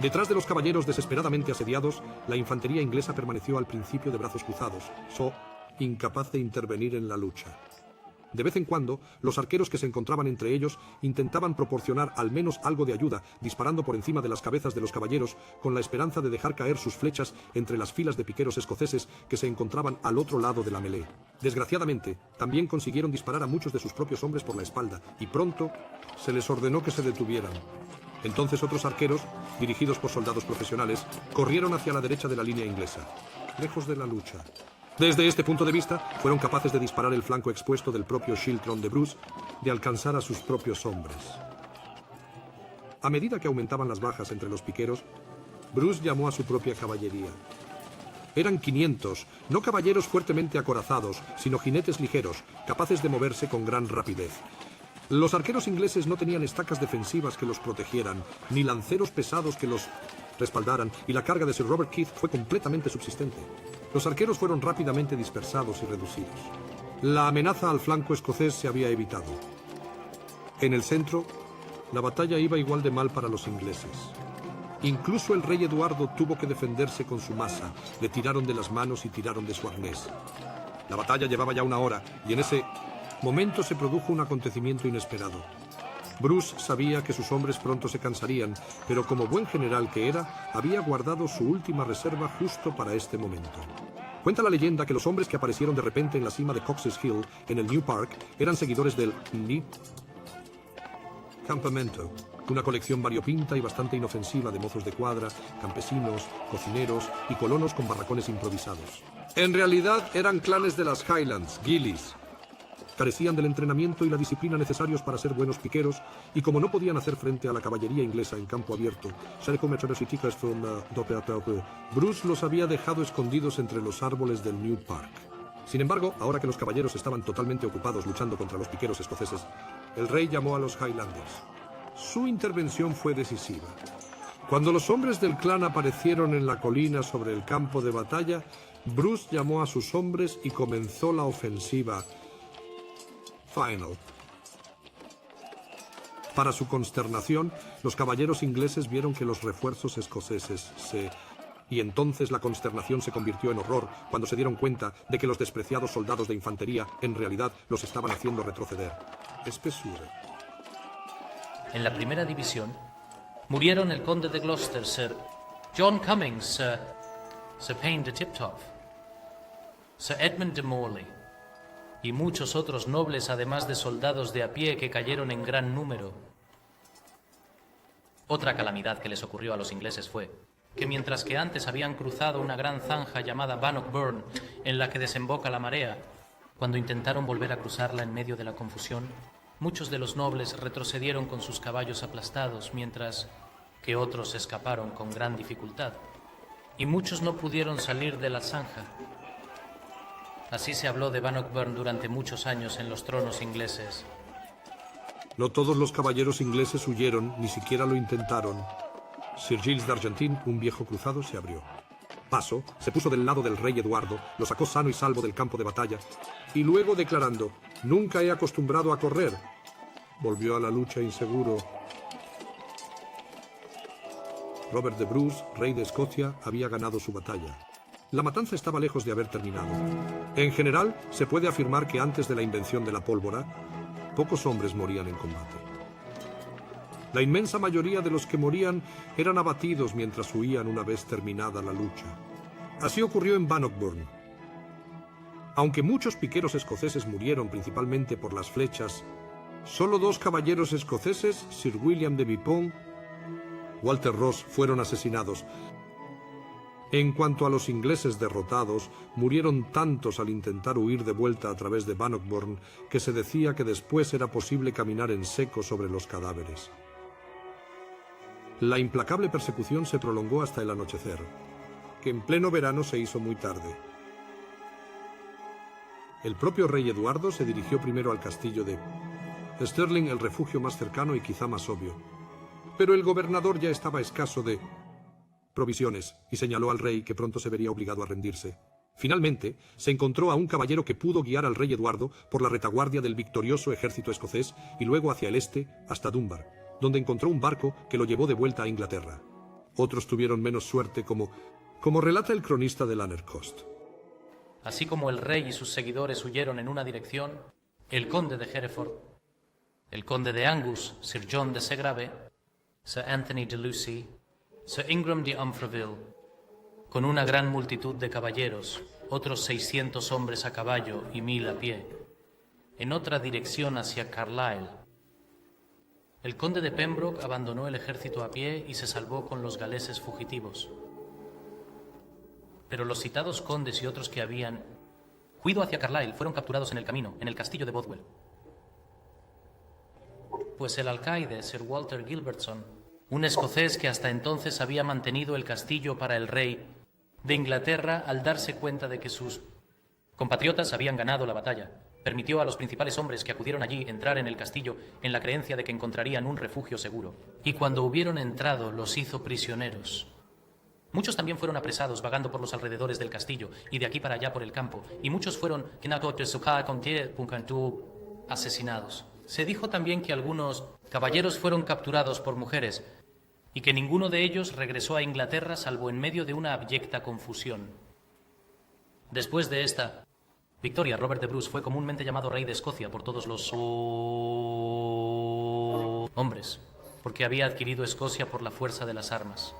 Detrás de los caballeros desesperadamente asediados, la infantería inglesa permaneció al principio de brazos cruzados, incapaz de intervenir en la lucha. De vez en cuando, los arqueros que se encontraban entre ellos intentaban proporcionar al menos algo de ayuda, disparando por encima de las cabezas de los caballeros, con la esperanza de dejar caer sus flechas entre las filas de piqueros escoceses que se encontraban al otro lado de la melee. Desgraciadamente, también consiguieron disparar a muchos de sus propios hombres por la espalda, y pronto se les ordenó que se detuvieran. Entonces otros arqueros, dirigidos por soldados profesionales, corrieron hacia la derecha de la línea inglesa, lejos de la lucha. Desde este punto de vista, fueron capaces de disparar el flanco expuesto del propio Shiltron de Bruce, de alcanzar a sus propios hombres. A medida que aumentaban las bajas entre los piqueros, Bruce llamó a su propia caballería. Eran 500, no caballeros fuertemente acorazados, sino jinetes ligeros, capaces de moverse con gran rapidez. Los arqueros ingleses no tenían estacas defensivas que los protegieran, ni lanceros pesados que los respaldaran, y la carga de Sir Robert Keith fue completamente subsistente. Los arqueros fueron rápidamente dispersados y reducidos. La amenaza al flanco escocés se había evitado. En el centro, la batalla iba igual de mal para los ingleses. Incluso el rey Eduardo tuvo que defenderse con su masa, le tiraron de las manos y tiraron de su arnés. La batalla llevaba ya una hora, y en ese momento se produjo un acontecimiento inesperado. Bruce sabía que sus hombres pronto se cansarían, pero como buen general que era, había guardado su última reserva justo para este momento. Cuenta la leyenda que los hombres que aparecieron de repente en la cima de Cox's Hill, en el New Park, eran seguidores del Campamento, una colección variopinta y bastante inofensiva de mozos de cuadra, campesinos, cocineros y colonos con barracones improvisados. En realidad eran clanes de las Highlands, Gillies. Carecían del entrenamiento y la disciplina necesarios para ser buenos piqueros, y como no podían hacer frente a la caballería inglesa en campo abierto, Bruce los había dejado escondidos entre los árboles del New Park. Sin embargo, ahora que los caballeros estaban totalmente ocupados luchando contra los piqueros escoceses, el rey llamó a los Highlanders. Su intervención fue decisiva. Cuando los hombres del clan aparecieron en la colina sobre el campo de batalla, Bruce llamó a sus hombres y comenzó la ofensiva final. Para su consternación, los caballeros ingleses vieron que los refuerzos escoceses Y entonces la consternación se convirtió en horror cuando se dieron cuenta de que los despreciados soldados de infantería en realidad los estaban haciendo retroceder. Espesura. En la primera división murieron el conde de Gloucester, Sir John Cummings, Sir Payne de Tiptoft, Sir Edmund de Morley y muchos otros nobles, además de soldados de a pie que cayeron en gran número. Otra calamidad que les ocurrió a los ingleses fue que mientras que antes habían cruzado una gran zanja llamada Bannockburn, en la que desemboca la marea, cuando intentaron volver a cruzarla en medio de la confusión, muchos de los nobles retrocedieron con sus caballos aplastados, mientras que otros escaparon con gran dificultad, y muchos no pudieron salir de la zanja. Así se habló de Bannockburn durante muchos años en los tronos ingleses. No todos los caballeros ingleses huyeron, ni siquiera lo intentaron. Sir Giles d'Argentin, un viejo cruzado, se abrió paso, se puso del lado del rey Eduardo, lo sacó sano y salvo del campo de batalla, y luego declarando: «Nunca he acostumbrado a correr», volvió a la lucha inseguro. Robert de Bruce, rey de Escocia, había ganado su batalla. La matanza estaba lejos de haber terminado. En general, se puede afirmar que antes de la invención de la pólvora, pocos hombres morían en combate. La inmensa mayoría de los que morían eran abatidos mientras huían una vez terminada la lucha. Así ocurrió en Bannockburn. Aunque muchos piqueros escoceses murieron principalmente por las flechas, solo 2 caballeros escoceses, Sir William de Vipon, Walter Ross, fueron asesinados. En cuanto a los ingleses derrotados, murieron tantos al intentar huir de vuelta a través de Bannockburn que se decía que después era posible caminar en seco sobre los cadáveres. La implacable persecución se prolongó hasta el anochecer, que en pleno verano se hizo muy tarde. El propio rey Eduardo se dirigió primero al castillo de Stirling, el refugio más cercano y quizá más obvio. Pero el gobernador ya estaba escaso de provisiones y señaló al rey que pronto se vería obligado a rendirse. Finalmente, se encontró a un caballero que pudo guiar al rey Eduardo por la retaguardia del victorioso ejército escocés y luego hacia el este hasta Dunbar, donde encontró un barco que lo llevó de vuelta a Inglaterra. Otros tuvieron menos suerte, como relata el cronista de Lanner Coast. Así como el rey y sus seguidores huyeron en una dirección, el conde de Hereford, el conde de Angus, Sir John de Segrave, Sir Anthony de Lucy, Sir Ingram de Umfreville, con una gran multitud de caballeros, otros 600 hombres a caballo y 1000 a pie, en otra dirección hacia Carlisle. El conde de Pembroke abandonó el ejército a pie y se salvó con los galeses fugitivos. Pero los citados condes y otros que habían huido hacia Carlisle fueron capturados en el camino, en el castillo de Bothwell. Pues el alcaide, Sir Walter Gilbertson, un escocés que hasta entonces había mantenido el castillo para el rey de Inglaterra, al darse cuenta de que sus compatriotas habían ganado la batalla, permitió a los principales hombres que acudieron allí entrar en el castillo en la creencia de que encontrarían un refugio seguro. Y cuando hubieron entrado, los hizo prisioneros. Muchos también fueron apresados vagando por los alrededores del castillo y de aquí para allá por el campo, y muchos fueron asesinados. Se dijo también que algunos caballeros fueron capturados por mujeres y que ninguno de ellos regresó a Inglaterra salvo en medio de una abyecta confusión. Después de esta victoria, Robert de Bruce fue comúnmente llamado rey de Escocia por todos los hombres, porque había adquirido Escocia por la fuerza de las armas.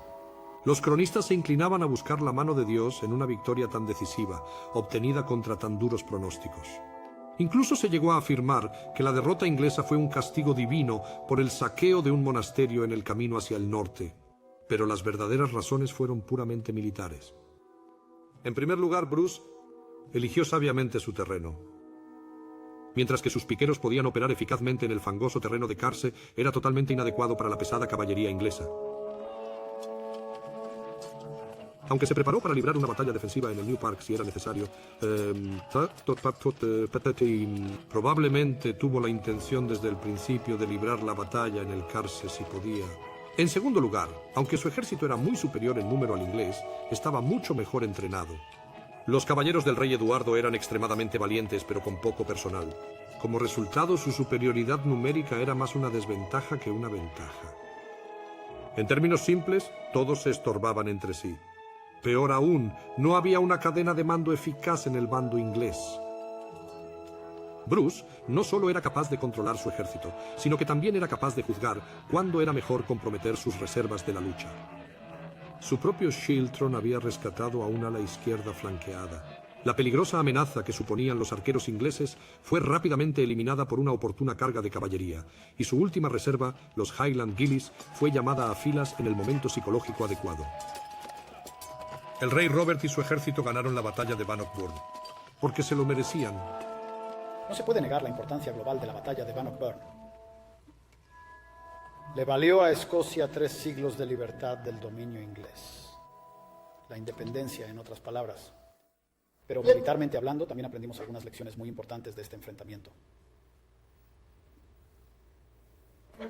Los cronistas se inclinaban a buscar la mano de Dios en una victoria tan decisiva, obtenida contra tan duros pronósticos. Incluso se llegó a afirmar que la derrota inglesa fue un castigo divino por el saqueo de un monasterio en el camino hacia el norte, pero las verdaderas razones fueron puramente militares. En primer lugar, Bruce eligió sabiamente su terreno. Mientras que sus piqueros podían operar eficazmente en el fangoso terreno de Carse, era totalmente inadecuado para la pesada caballería inglesa. Aunque se preparó para librar una batalla defensiva en el New Park si era necesario, probablemente tuvo la intención desde el principio de librar la batalla en el Carse si podía. En segundo lugar, aunque su ejército era muy superior en número al inglés, estaba mucho mejor entrenado. Los caballeros del rey Eduardo eran extremadamente valientes, pero con poco personal. Como resultado, su superioridad numérica era más una desventaja que una ventaja. En términos simples, todos se estorbaban entre sí. Peor aún, no había una cadena de mando eficaz en el bando inglés. Bruce no solo era capaz de controlar su ejército, sino que también era capaz de juzgar cuándo era mejor comprometer sus reservas de la lucha. Su propio Shiltron había rescatado a un ala izquierda flanqueada. La peligrosa amenaza que suponían los arqueros ingleses fue rápidamente eliminada por una oportuna carga de caballería, y su última reserva, los Highland Gillies, fue llamada a filas en el momento psicológico adecuado. El rey Robert y su ejército ganaron la batalla de Bannockburn, porque se lo merecían. No se puede negar la importancia global de la batalla de Bannockburn. Le valió a Escocia 3 siglos de libertad del dominio inglés. La independencia, en otras palabras. Pero militarmente hablando, también aprendimos algunas lecciones muy importantes de este enfrentamiento.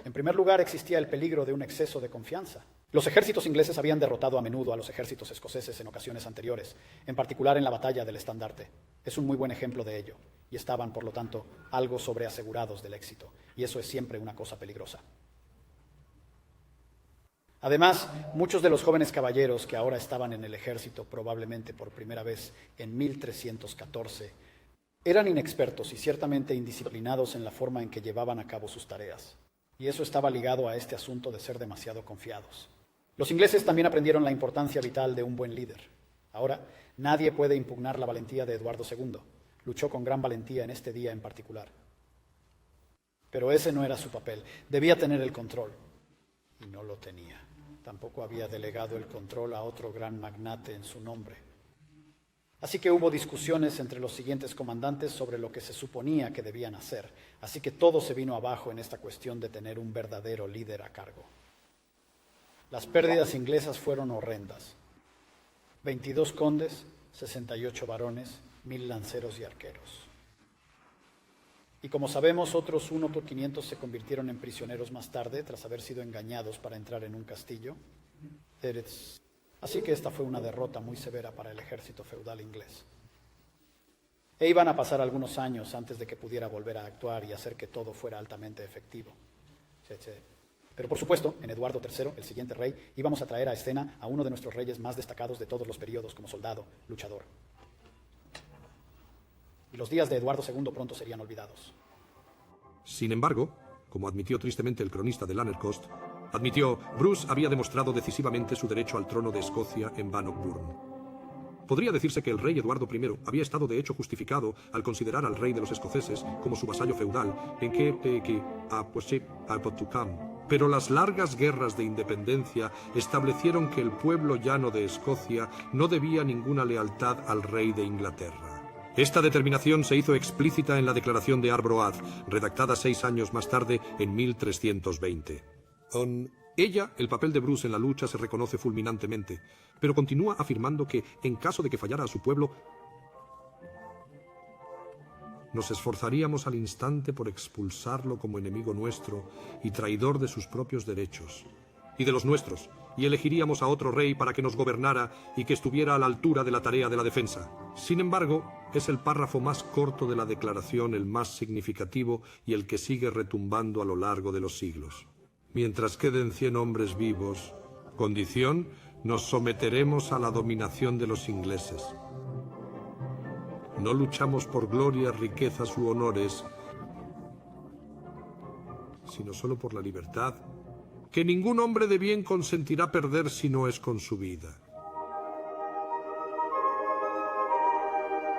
En primer lugar, existía el peligro de un exceso de confianza. Los ejércitos ingleses habían derrotado a menudo a los ejércitos escoceses en ocasiones anteriores, en particular en la batalla del Estandarte. Es un muy buen ejemplo de ello, y estaban, por lo tanto, algo sobreasegurados del éxito, y eso es siempre una cosa peligrosa. Además, muchos de los jóvenes caballeros que ahora estaban en el ejército, probablemente por primera vez en 1314, eran inexpertos y ciertamente indisciplinados en la forma en que llevaban a cabo sus tareas, y eso estaba ligado a este asunto de ser demasiado confiados. Los ingleses también aprendieron la importancia vital de un buen líder. Ahora, nadie puede impugnar la valentía de Eduardo II. Luchó con gran valentía en este día en particular. Pero ese no era su papel. Debía tener el control. Y no lo tenía. Tampoco había delegado el control a otro gran magnate en su nombre. Así que hubo discusiones entre los siguientes comandantes sobre lo que se suponía que debían hacer. Así que todo se vino abajo en esta cuestión de tener un verdadero líder a cargo. Las pérdidas inglesas fueron horrendas. 22 condes, 68 varones, 1000 lanceros y arqueros. Y como sabemos, otros 1 por 500 se convirtieron en prisioneros más tarde, tras haber sido engañados para entrar en un castillo. Así que esta fue una derrota muy severa para el ejército feudal inglés. E iban a pasar algunos años antes de que pudiera volver a actuar y hacer que todo fuera altamente efectivo. Pero por supuesto, en Eduardo III, el siguiente rey, íbamos a traer a escena a uno de nuestros reyes más destacados de todos los periodos como soldado, luchador. Y los días de Eduardo II pronto serían olvidados. Sin embargo, como admitió tristemente el cronista de Lanercost, Bruce había demostrado decisivamente su derecho al trono de Escocia en Bannockburn. Podría decirse que el rey Eduardo I había estado de hecho justificado al considerar al rey de los escoceses como su vasallo feudal, pero las largas guerras de independencia establecieron que el pueblo llano de Escocia no debía ninguna lealtad al rey de Inglaterra. Esta determinación se hizo explícita en la Declaración de Arbroath, redactada 6 años más tarde, en 1320. En ella, el papel de Bruce en la lucha se reconoce fulminantemente, pero continúa afirmando que, en caso de que fallara a su pueblo, nos esforzaríamos al instante por expulsarlo como enemigo nuestro y traidor de sus propios derechos, y de los nuestros, y elegiríamos a otro rey para que nos gobernara y que estuviera a la altura de la tarea de la defensa. Sin embargo, es el párrafo más corto de la declaración el más significativo y el que sigue retumbando a lo largo de los siglos. Mientras queden 100 hombres vivos, condición, nos someteremos a la dominación de los ingleses. No luchamos por gloria, riquezas u honores, sino solo por la libertad, que ningún hombre de bien consentirá perder si no es con su vida.